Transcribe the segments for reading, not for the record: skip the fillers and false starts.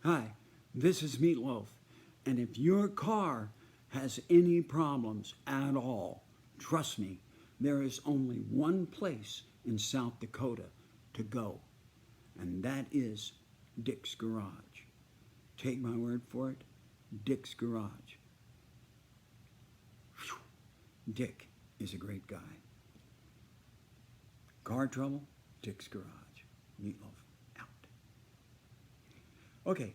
Hi, this is Meat Loaf, and if your car has any problems at all, trust me, there is only one place in South Dakota to go, and that is Dick's Garage. Take my word for it, Dick's Garage. Whew. Dick is a great guy. Car trouble? Dick's Garage. Meat Loaf out. Okay,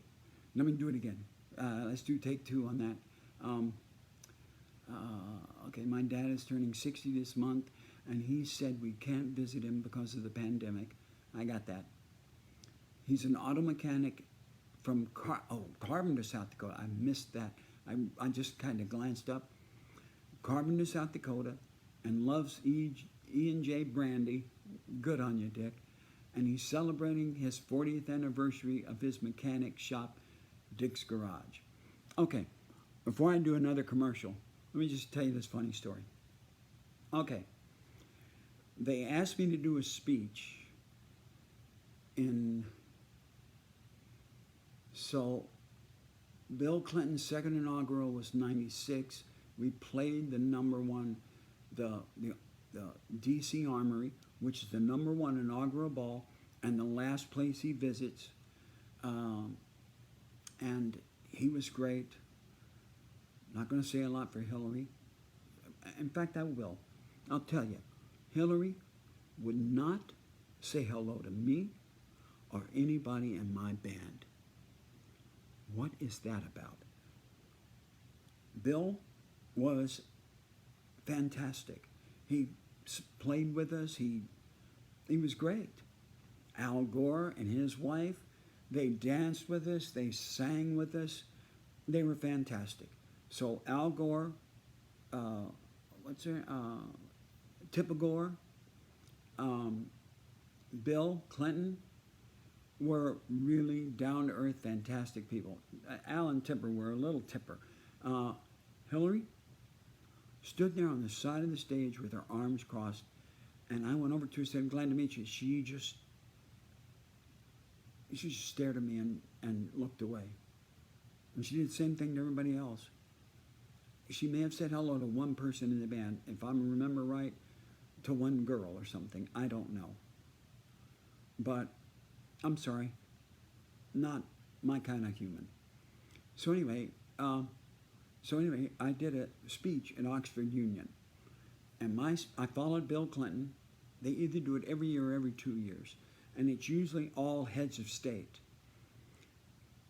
let me do it again. Let's do take two on that. Okay, my dad is turning 60 this month, and he said we can't visit him because of the pandemic. I got that. He's an auto mechanic from Carpenter, South Dakota. I missed that. I just kind of glanced up. Carpenter, South Dakota, and loves E&J Brandy. Good on you, Dick. And he's celebrating his 40th anniversary of his mechanic shop, Dick's Garage. Okay, before I do another commercial, let me just tell you this funny story. Okay, they asked me to do a speech so Bill Clinton's second inaugural was 96. We played the number one, the DC Armory, which is the number one inaugural ball and the last place he visits. And he was great. Not going to say a lot for Hillary. In fact, I will. I'll tell you, Hillary would not say hello to me or anybody in my band. What is that about? Bill was fantastic. He played with us. He was great. Al Gore and his wife, they danced with us. They sang with us. They were fantastic. So Al Gore, Tipper Gore, Bill Clinton were really down-to-earth, fantastic people. Al and Tipper were a little Tipper. Hillary stood there on the side of the stage with her arms crossed, and I went over to her and said, "Glad to meet you." She just stared at me and looked away. And she did the same thing to everybody else. She may have said hello to one person in the band, if I remember right, to one girl or something. I don't know. But I'm sorry, not my kind of human. So anyway, I did a speech at Oxford Union, and I followed Bill Clinton. They either do it every year or every 2 years, and it's usually all heads of state.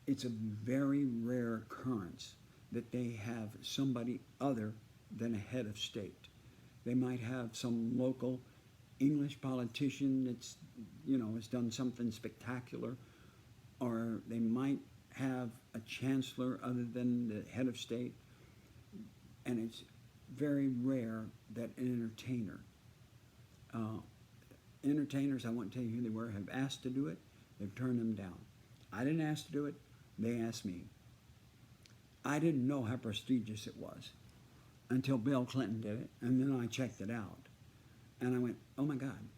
It's a very rare occurrence that they have somebody other than a head of state. They might have some local English politician that's, has done something spectacular, or they might have a chancellor other than the head of state, and it's very rare that an entertainers, I won't tell you who they were, have asked to do it. They've turned them down. I didn't ask to do it. They asked me. I didn't know how prestigious it was until Bill Clinton did it, and then I checked it out. And I went, oh my God.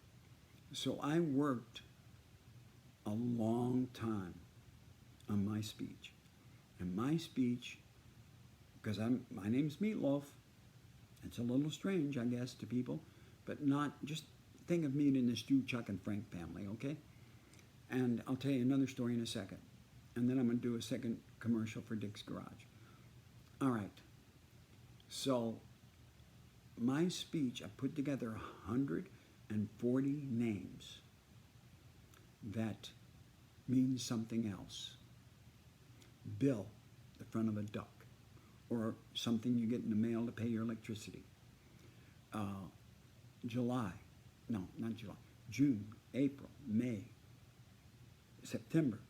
So I worked a long time on my speech. And my speech, because my name's Meat Loaf, it's a little strange, I guess, to people, but not, just think of me in the Stu, Chuck, and Frank family, okay? And I'll tell you another story in a second. And then I'm going to do a second commercial for Dick's Garage. All right. So my speech, I put together 140 names that mean something else. Bill, the front of a duck, or something you get in the mail to pay your electricity. June, April, May, September,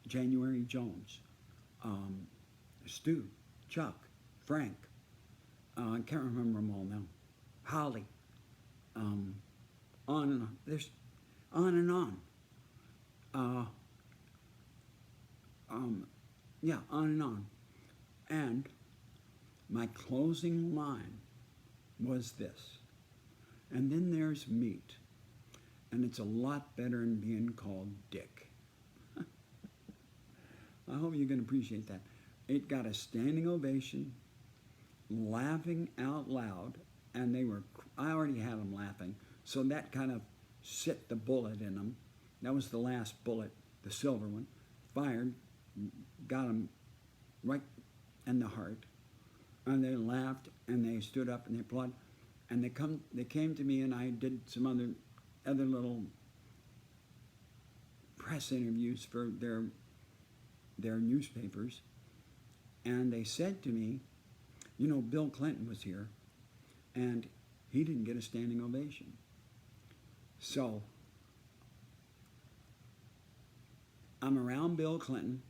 January Jones, Stu, Chuck, Frank, I can't remember them all now, Holly, on and on. There's on and on. On and on. And my closing line was this. And then there's meat. And it's a lot better than being called Dick. I hope you can appreciate that. It got a standing ovation, laughing out loud, and I already had them laughing, so that kind of set the bullet in them. That was the last bullet, the silver one, fired, got them right in the heart, and they laughed, and they stood up, and they applauded, and they came to me, and I did some other little press interviews for their newspapers, and they said to me, you know, Bill Clinton was here, and he didn't get a standing ovation. So I'm around Bill Clinton,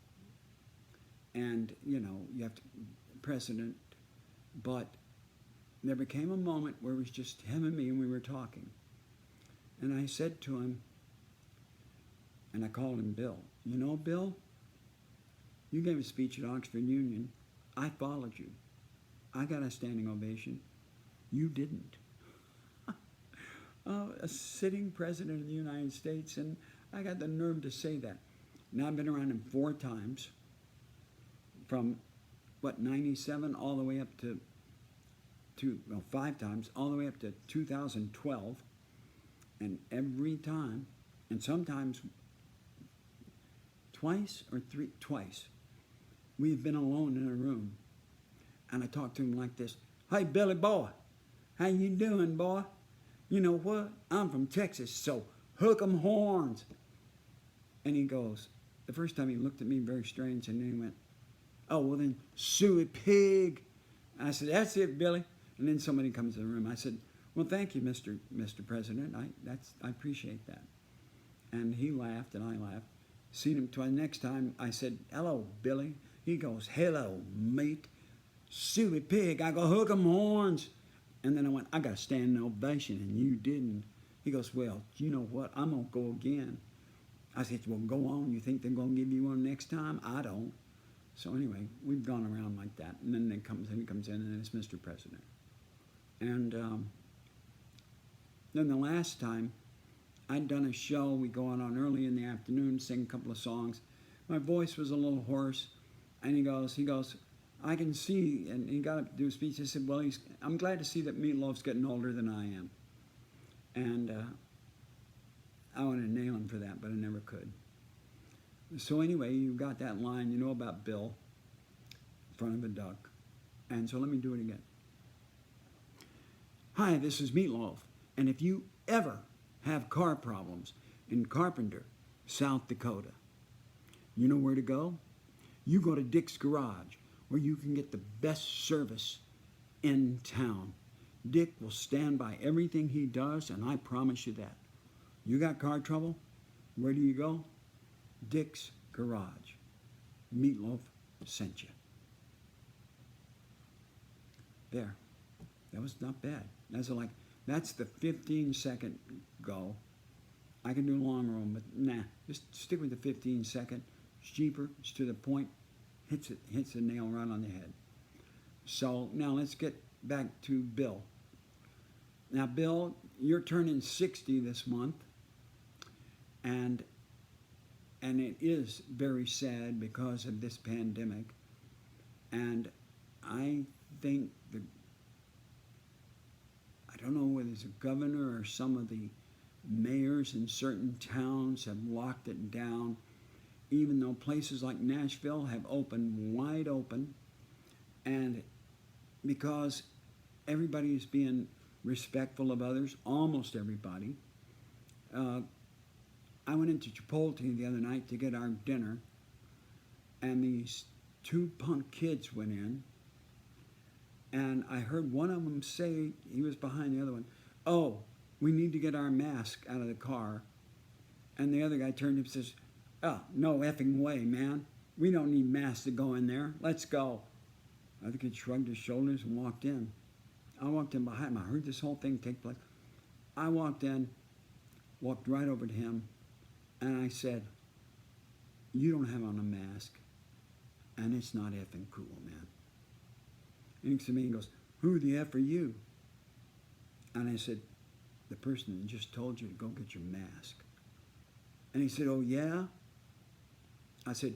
and, you know, you have to, president, but there became a moment where it was just him and me, and we were talking. And I said to him, and I called him Bill, you know, Bill, you gave a speech at Oxford Union. I followed you. I got a standing ovation. You didn't. A sitting president of the United States, and I got the nerve to say that. Now, I've been around him 4 times, from, 97 all the way up to 5 times, all the way up to 2012, and every time, and sometimes twice, we've been alone in a room, and I talk to him like this, hey, Billy boy, how you doing, boy? You know what? I'm from Texas, so hook 'em horns. And he goes, the first time he looked at me very strange, and then he went, oh, well then, suey pig. And I said, that's it, Billy. And then somebody comes in the room. I said, well, thank you, Mr. President. I appreciate that. And he laughed, and I laughed. Seen him twice. Next time, I said, hello, Billy. He goes, hello, mate. Suey pig. I go, hook 'em horns. And then I went, I got a standing ovation, and you didn't. He goes, well, you know what? I'm going to go again. I said, well, go on. You think they're going to give you one next time? I don't. So anyway, we've gone around like that. And then he comes in, and it's Mr. President. And then the last time, I'd done a show. We go on early in the afternoon, sing a couple of songs. My voice was a little hoarse. And he goes, I can see, and he got up to do a speech. I said, well, I'm glad to see that Meat Loaf's getting older than I am. And I wanted to nail him for that, but I never could. So anyway, you got that line, you know about Bill, in front of a duck. And so let me do it again. Hi, this is Meat Loaf. And if you ever have car problems in Carpenter, South Dakota, you know where to go? You go to Dick's Garage, where you can get the best service in town. Dick will stand by everything he does, and I promise you that. You got car trouble? Where do you go? Dick's Garage. Meat Loaf sent you. There. That was not bad. That's the 15-second go. I can do a long room, but nah. Just stick with the 15-second. It's cheaper. It's to the point. Hits the nail right on the head. So now let's get back to Bill. Now, Bill, you're turning 60 this month, and it is very sad because of this pandemic. And I think I don't know whether it's a governor or some of the mayors in certain towns have locked it down, even though places like Nashville have opened wide open, and because everybody is being respectful of others, almost everybody. I went into Chipotle the other night to get our dinner, and these 2 punk kids went in, and I heard one of them say, he was behind the other one, oh, we need to get our mask out of the car. And the other guy turned to him and says, oh, no effing way, man. We don't need masks to go in there. Let's go. The other kid shrugged his shoulders and walked in. I walked in behind him. I heard this whole thing take place. I walked in, walked right over to him, and I said, you don't have on a mask, and it's not effing cool, man. And he looks at me and goes, who the F are you? And I said, the person that just told you to go get your mask. And he said, oh, yeah? I said,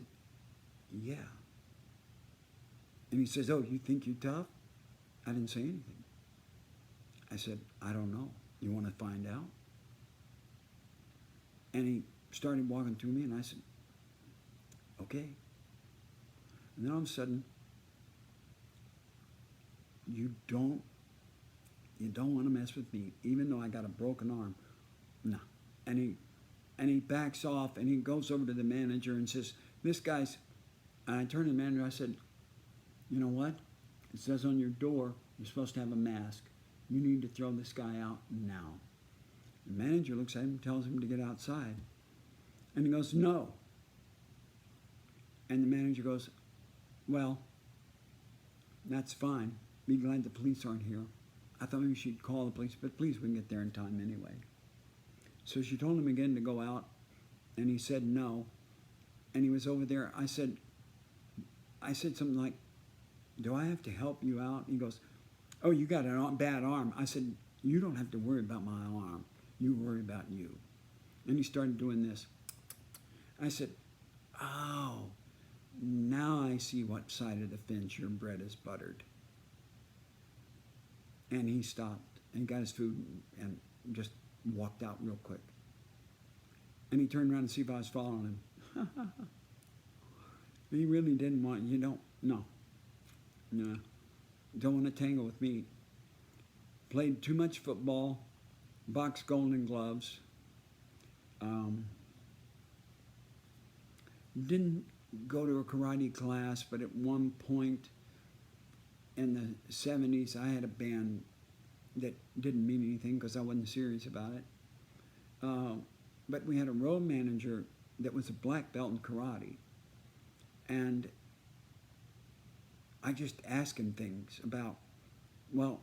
yeah. And he says, oh, you think you're tough? I didn't say anything. I said, I don't know. You want to find out? And he started walking through me, and I said, okay. And then all of a sudden, you don't want to mess with me, even though I got a broken arm. No. And he backs off, and he goes over to the manager and says, this guy's, and I turned to the manager, I said, you know what? It says on your door, you're supposed to have a mask. You need to throw this guy out now. The manager looks at him, tells him to get outside. And he goes, no. And the manager goes, well, that's fine. Be glad the police aren't here. I thought maybe she'd call the police, but police wouldn't get there in time anyway. So she told him again to go out, and he said no. And he was over there. I said something like, do I have to help you out? He goes, oh, you got a bad arm. I said, you don't have to worry about my arm. You worry about you. And he started doing this. I said, oh, now I see what side of the fence your bread is buttered. And he stopped and got his food and just walked out real quick. And he turned around to see if I was following him. He really didn't want, no, don't want to tangle with me. Played too much football, boxed Golden Gloves. Didn't go to a karate class, but at one point in the 70s, I had a band that didn't mean anything because I wasn't serious about it. But we had a road manager that was a black belt in karate. And I just asked him things about, well,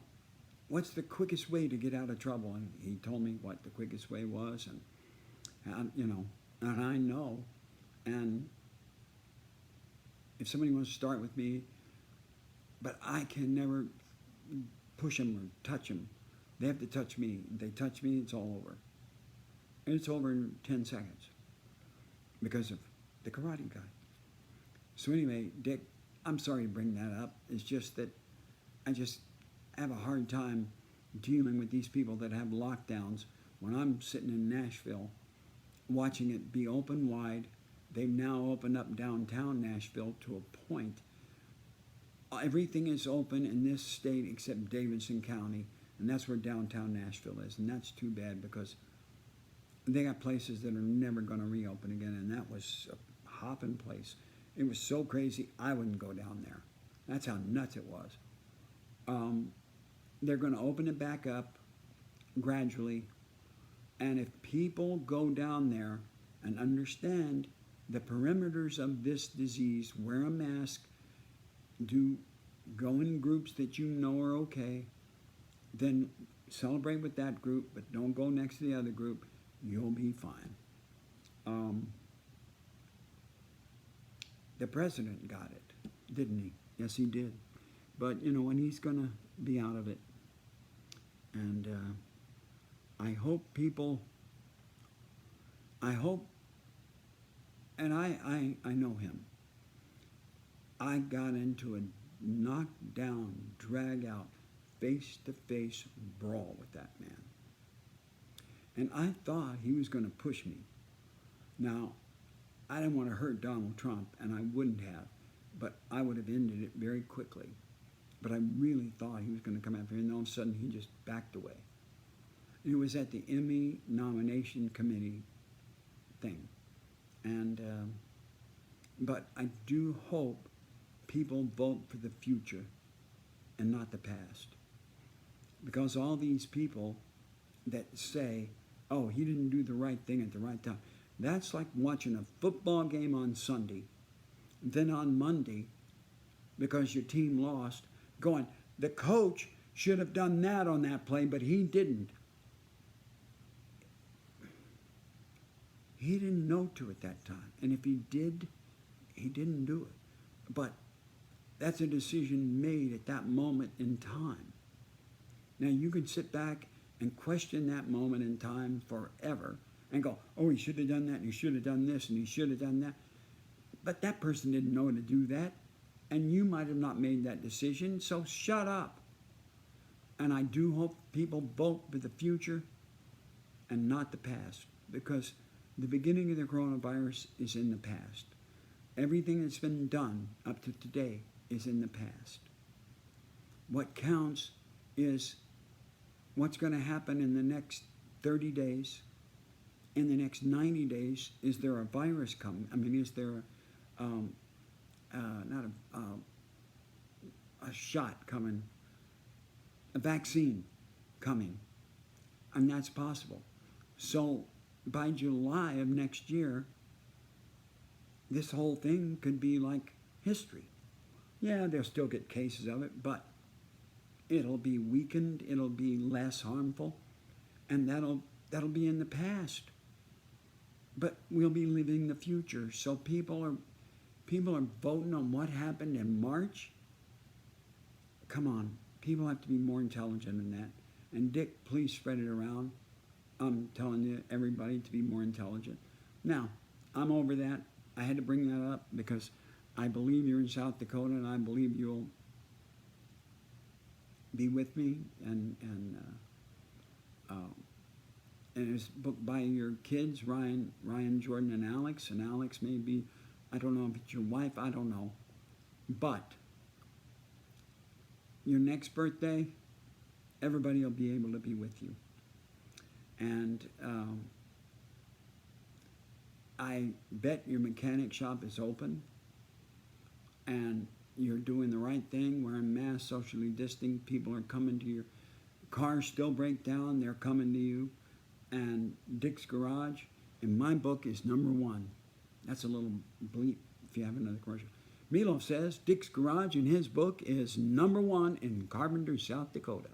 what's the quickest way to get out of trouble? And he told me what the quickest way was, and and I know. And if somebody wants to start with me, but I can never push them or touch them. They have to touch me. If they touch me, it's all over. And it's over in 10 seconds because of the karate guy. So anyway, Dick, I'm sorry to bring that up. It's just that I just have a hard time dealing with these people that have lockdowns when I'm sitting in Nashville watching it be open wide. They've now opened up downtown Nashville to a point. Everything is open in this state except Davidson County, and that's where downtown Nashville is. And that's too bad because they got places that are never going to reopen again, and that was a hopping place. It was so crazy, I wouldn't go down there. That's how nuts it was. They're going to open it back up gradually, and if people go down there and understand the perimeters of this disease, wear a mask, go in groups that you know are okay, then celebrate with that group, but don't go next to the other group. You'll be fine. The president got it, didn't he? Yes, he did. But, and he's going to be out of it. And I hope, and I know him. I got into a knockdown, drag-out, face-to-face brawl with that man. And I thought he was going to push me. Now, I didn't want to hurt Donald Trump, and I wouldn't have, but I would have ended it very quickly. But I really thought he was going to come after me, and all of a sudden he just backed away. And it was at the Emmy nomination committee thing. And, but I do hope people vote for the future and not the past. Because all these people that say, oh, he didn't do the right thing at the right time. That's like watching a football game on Sunday, then on Monday, because your team lost, going, the coach should have done that on that play, but he didn't. He didn't know to at that time. And if he did, he didn't do it. But that's a decision made at that moment in time. Now, you can sit back and question that moment in time forever and go, oh, he should have done that, and he should have done this, and he should have done that. But that person didn't know to do that, and you might have not made that decision, so shut up. And I do hope people vote for the future and not the past, because the beginning of the coronavirus is in the past. Everything that's been done up to today is in the past. What counts is what's going to happen in the next 30 days. In the next 90 days, is there a virus coming? I mean, is there not a shot coming, a vaccine coming? And that's possible. So by July of next year, this whole thing could be like history. Yeah, they'll still get cases of it, but it'll be weakened, it'll be less harmful, and that'll be in the past. But we'll be living the future. So people are voting on what happened in March. Come on, people have to be more intelligent than that. And Dick, please spread it around. I'm telling you, everybody, to be more intelligent. Now, I'm over that. I had to bring that up because I believe you're in South Dakota, and I believe you'll be with me. And it's booked by your kids, Ryan, Jordan, and Alex. And Alex may be, I don't know if it's your wife, I don't know. But your next birthday, everybody will be able to be with you. And I bet your mechanic shop is open, and you're doing the right thing, wearing masks, socially distancing. People are coming to your cars, still break down, they're coming to you. And Dick's Garage, in my book, is #1. That's a little bleep if you have another commercial. Meat Loaf says Dick's Garage in his book is #1 in Carpenter, South Dakota.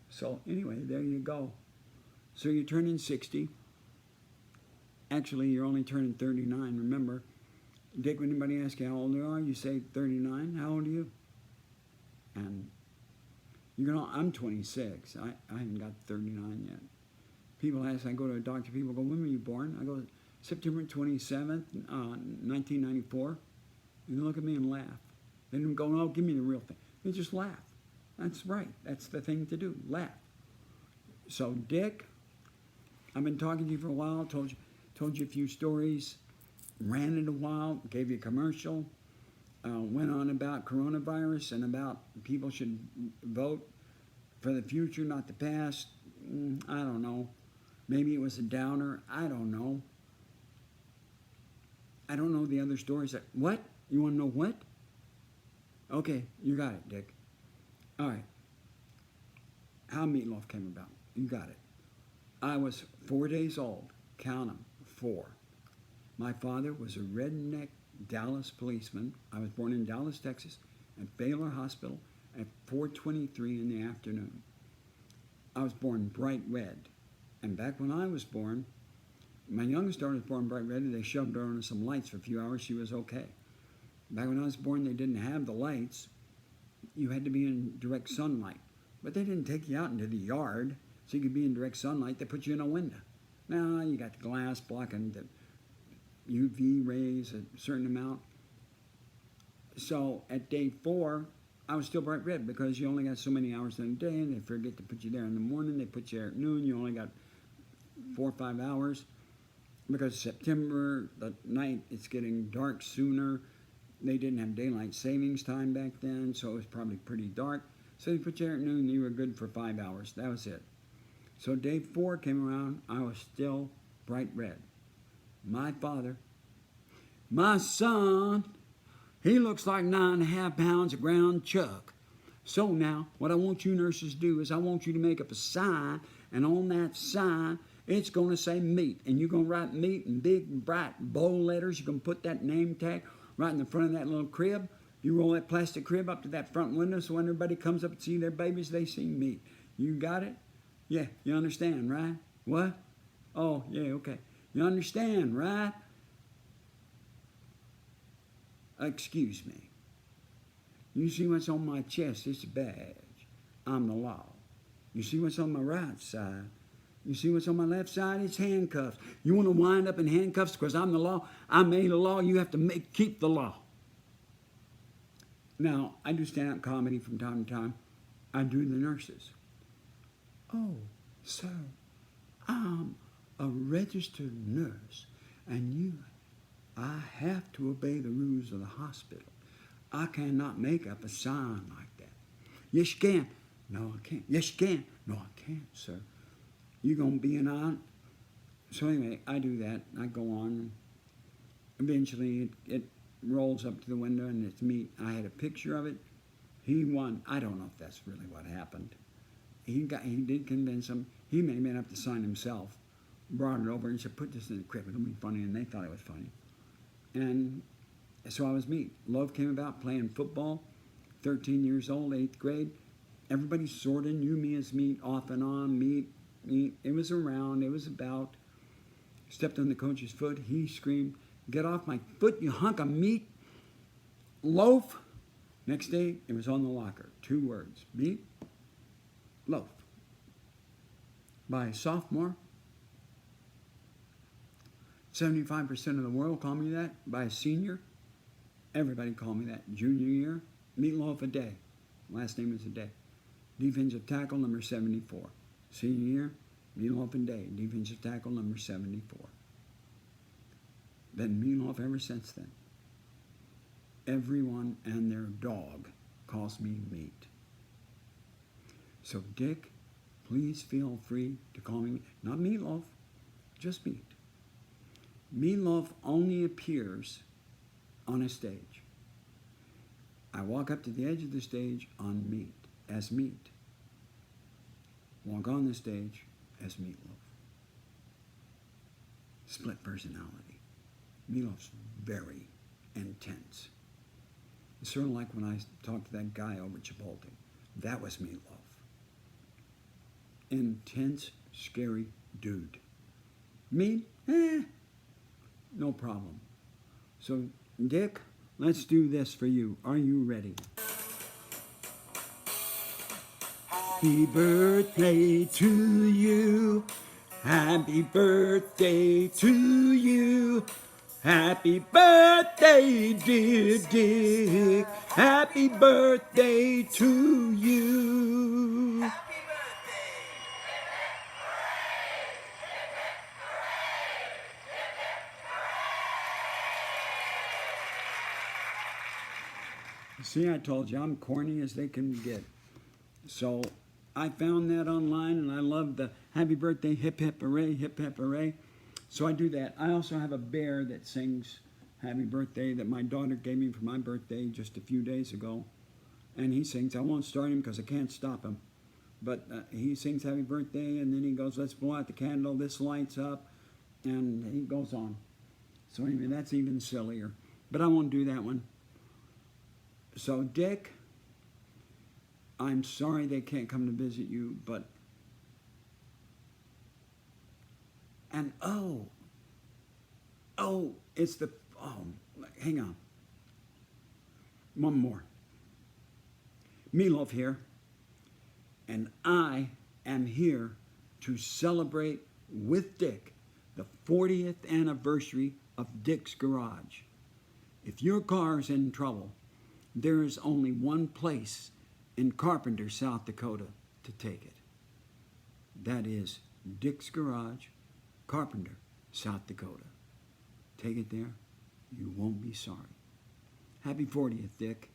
So anyway, there you go. So you're turning 60. Actually, you're only turning 39. Remember, Dick, when anybody asks you how old you are, you say 39. How old are you? And I'm 26. I haven't got 39 yet. People ask, I go to a doctor, people go, when were you born? I go, September 27th, 1994. And they look at me and laugh. They don't go, no, give me the real thing. They just laugh. That's right. That's the thing to do, laugh. So, Dick, I've been talking to you for a while, told you a few stories, ranted a while, gave you a commercial, went on about coronavirus and about people should vote for the future, not the past. I don't know. Maybe it was a downer. I don't know. I don't know the other stories. What? You want to know what? Okay, you got it, Dick. All right. How Meat Loaf came about. You got it. I was 4 days old. Count them. 4. My father was a redneck Dallas policeman. I was born in Dallas, Texas, at Baylor Hospital at 4:23 in the afternoon. I was born bright red. And back when I was born, my youngest daughter was born bright red, and they shoved her under some lights for a few hours. She was okay. Back when I was born, they didn't have the lights. You had to be in direct sunlight. But they didn't take you out into the yard so you could be in direct sunlight. They put you in a window. Now you got the glass blocking the UV rays a certain amount. So at day 4, I was still bright red because you only got so many hours in a day, and they forget to put you there in the morning. They put you there at noon. You only got 4 or 5 hours. Because September, the night, it's getting dark sooner. They didn't have daylight savings time back then, so it was probably pretty dark. So they put you there at noon, and you were good for 5 hours. That was it. So day 4 came around, I was still bright red. My father, my son, he looks like 9.5 pounds of ground chuck. So now, what I want you nurses to do is I want you to make up a sign, and on that sign, it's going to say meat. And you're going to write meat in big, bright, bold letters. You're going to put that name tag right in the front of that little crib. You roll that plastic crib up to that front window so when everybody comes up and see their babies, they see meat. You got it? Yeah, you understand, right? What? Oh, yeah, okay. You understand, right? Excuse me. You see what's on my chest? It's a badge. I'm the law. You see what's on my right side? You see what's on my left side? It's handcuffs. You want to wind up in handcuffs because I'm the law? I made a law. You have to keep the law. Now, I do stand-up comedy from time to time. I do the nurses. Oh, sir, I'm a registered nurse, and I have to obey the rules of the hospital. I cannot make up a sign like that. Yes, you can. No, I can't. Yes, you can. No, I can't, sir. You're going to be an aunt. So anyway, I do that. I go on. Eventually, it rolls up to the window, and it's Meat. I had a picture of it. He won. I don't know if that's really what happened. He did convince him. He may have been up to sign himself. Brought it over and said, put this in the crib. It'll be funny. And they thought it was funny. And so I was Meat. Love came about playing football. 13 years old, 8th grade. Everybody sort of knew me as Meat, off and on. Meat. It was around. It was about. Stepped on the coach's foot. He screamed, "Get off my foot, you hunk of meat loaf." Next day, it was on the locker. 2 words. Meat Loaf. By a sophomore, 75% of the world called me that. By a senior, everybody called me that. Junior year, Meat Loaf a day. Last name was a day. Defensive tackle number 74. Senior year, Meat Loaf a day. Defensive tackle number 74. Been Meat Loaf ever since then. Everyone and their dog calls me Meat. So Dick, please feel free to call me, not Meat Loaf, just Meat. Meat Loaf only appears on a stage. I walk up to the edge of the stage on Meat, as Meat. Walk on the stage as Meat Loaf. Split personality. Meat Loaf's very intense. It's sort of like when I talked to that guy over at Chipotle. That was Meat Loaf. Intense, scary dude. Meat? No problem. So, Dick, let's do this for you. Are you ready? Happy birthday to you. Happy birthday to you. Happy birthday, dear Dick. Happy birthday to you. Happy birthday. See, I told you, I'm corny as they can get. So I found that online, and I love the happy birthday, hip, hip, hooray, hip, hip, hooray. So I do that. I also have a bear that sings happy birthday that my daughter gave me for my birthday just a few days ago. And he sings. I won't start him because I can't stop him. But he sings happy birthday, and then he goes, let's blow out the candle. This lights up. And he goes on. So anyway, that's even sillier. But I won't do that one. So, Dick, I'm sorry they can't come to visit you, but... And it's the... hang on. One more. Meat Loaf here, and I am here to celebrate with Dick the 40th anniversary of Dick's Garage. If your car's in trouble, there is only one place in Carpenter, South Dakota, to take it. That is Dick's Garage, Carpenter, South Dakota. Take it there. You won't be sorry. Happy 40th, Dick.